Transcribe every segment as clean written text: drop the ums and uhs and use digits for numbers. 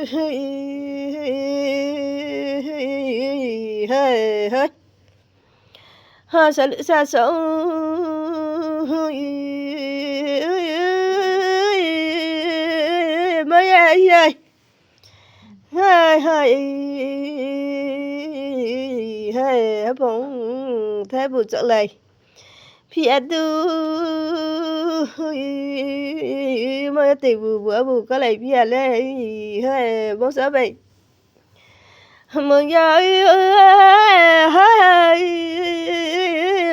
Hey, hey. Ha sa sống mấy ai ai hai hai hai bông thái bù trở lại phía tu mà tỷ bù có lại phía lại hai bông sao vậy mừng ơi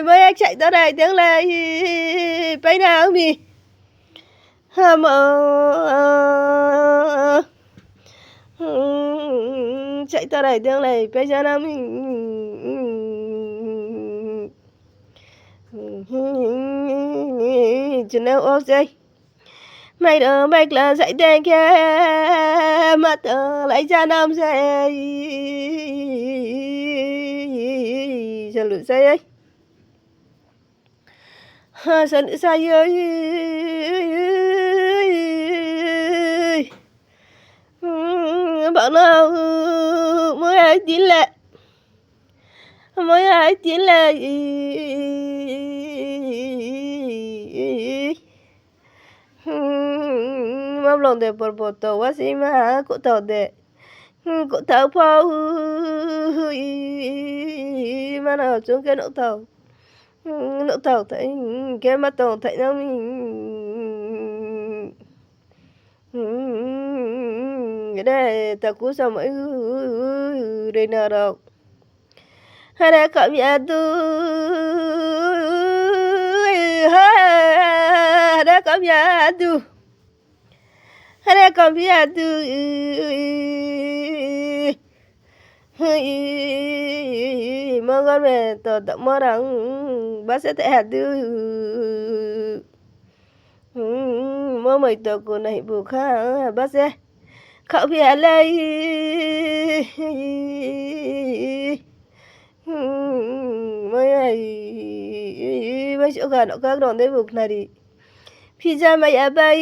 mấy anh chạy tới đây tiếng lại bay nào mi mà chạy tới đây tiếng này bay ra nào mi chừng nào ô dây mày đỡ mạch là dạy tên kia mà tớ lấy ra năm dây sao lửa dây ấy sao lửa dây ơi bảo nào mới ai tin lệ mới ai tin lệ mong lòng để bột bột tàu quá xí mà cụ tàu để cụ tàu phao mà nào xuống cái nỗ tàu thấy cái mắt tàu thấy nó cái đây ta cú sao mấy đây nào đâu hai đây cảm nhận tu hai đây cảm nhận tu hai con phía tu mong con mẹ tổ tận mơ rằng bác sẽ thể hạt tu mơ mày tổ của này bù khá bác sẽ khảo phía lấy mấy ai mấy chỗ gần nó các đòn đấy bục này đi phi ra mày à bay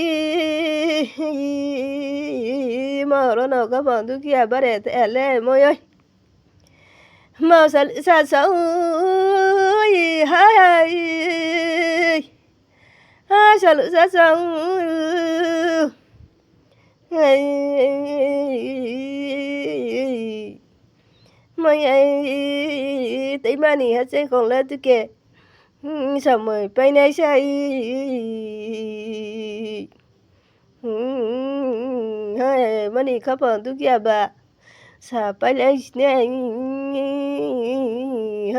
mà nó nào các bạn tôi kia bắt để thế lẽ mày ơi mà sao sao hai hai sao sao mày ấy tí mà nỉ hết sẽ còn lên tôi kìa sao mày bay này sao hai mà nỉ khắp hòn tôi kia bà sao bay lên nè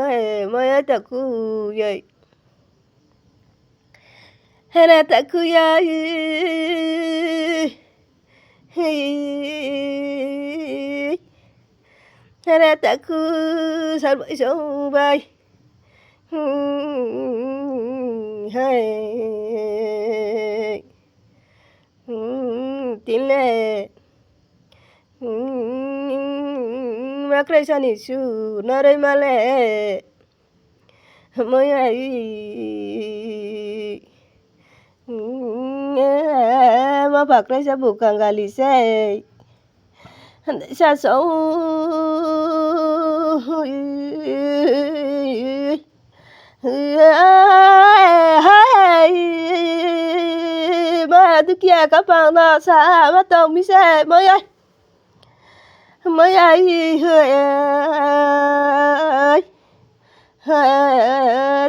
hai mày ấy ta cứ vậy hay là ta cứ vậy hay là ta cứ sao vậy sao bay hai tin lệ mà cái sao nỉ su nó đây mà lệ mới ai mà bạc cái sao buộc càng gà lì xe sao xấu mà tôi kia các bạn nó sao mà tao mi xe mới ai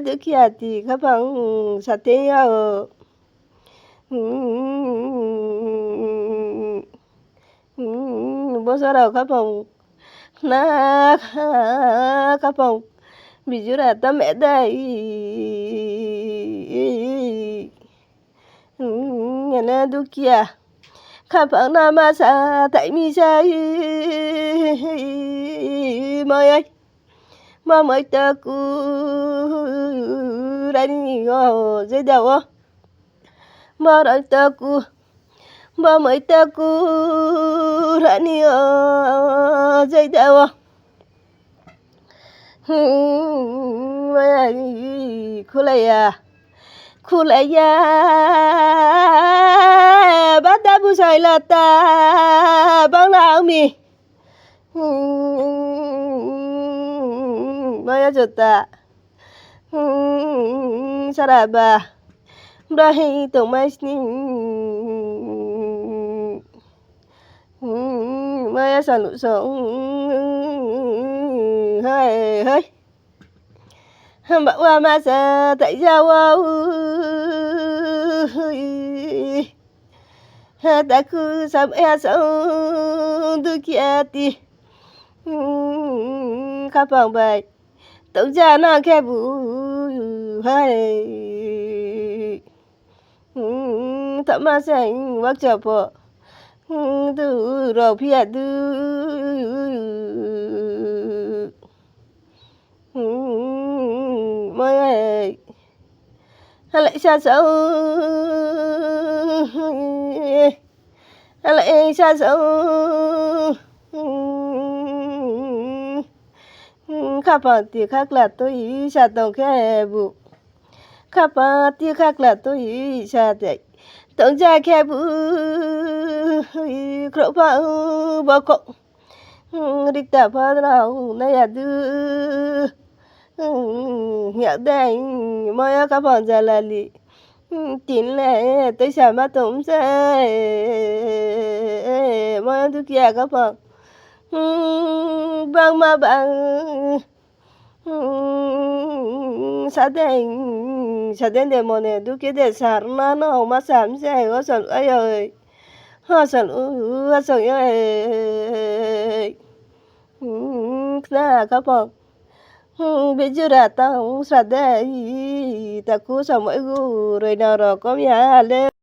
tôi kia thì các bạn sao thế nhau bố sao đâu các bạn na các bạn ví dụ là ta mẹ đây nhà na tôi kia các bạn nào mà sao tại mi sao mời ơi mà mới ta cứ đây ngồi dưới đầu á mà đợi ta cứ mà mới ta cứ ra đi ở dưới đầu á mà khulaya bata busai lata bang lao mi maya jota saraba brahi tomasni maya salu so hai hai bảo qua mà sa tại sao ta cứ sắm e sao tu kia ti khắp phòng bài tự ra nó khe bù hai thầm mà sang bác chập tu rồi phía tu mới lại xa xấu lại xa xấu khắp thì khác là tôi xa tổng khe bù khắp thì khác là tôi xa chạy tổng ra khe bù khổ phá bao cộng địch ta phá nào này à đưa hiểu đây mới các bạn giờ là li tin lệ tôi sẽ mà tụng sẽ mới tôi kia các bạn bằng mà bằng sa den để mà nè tôi kia để sáng nó mà sáng sẽ có sẵn ai ơi ha sẵn ơi na các bạn bây giờ đã tao sát đây ta cứ sao mọi người rồi nào rồi có nhà lên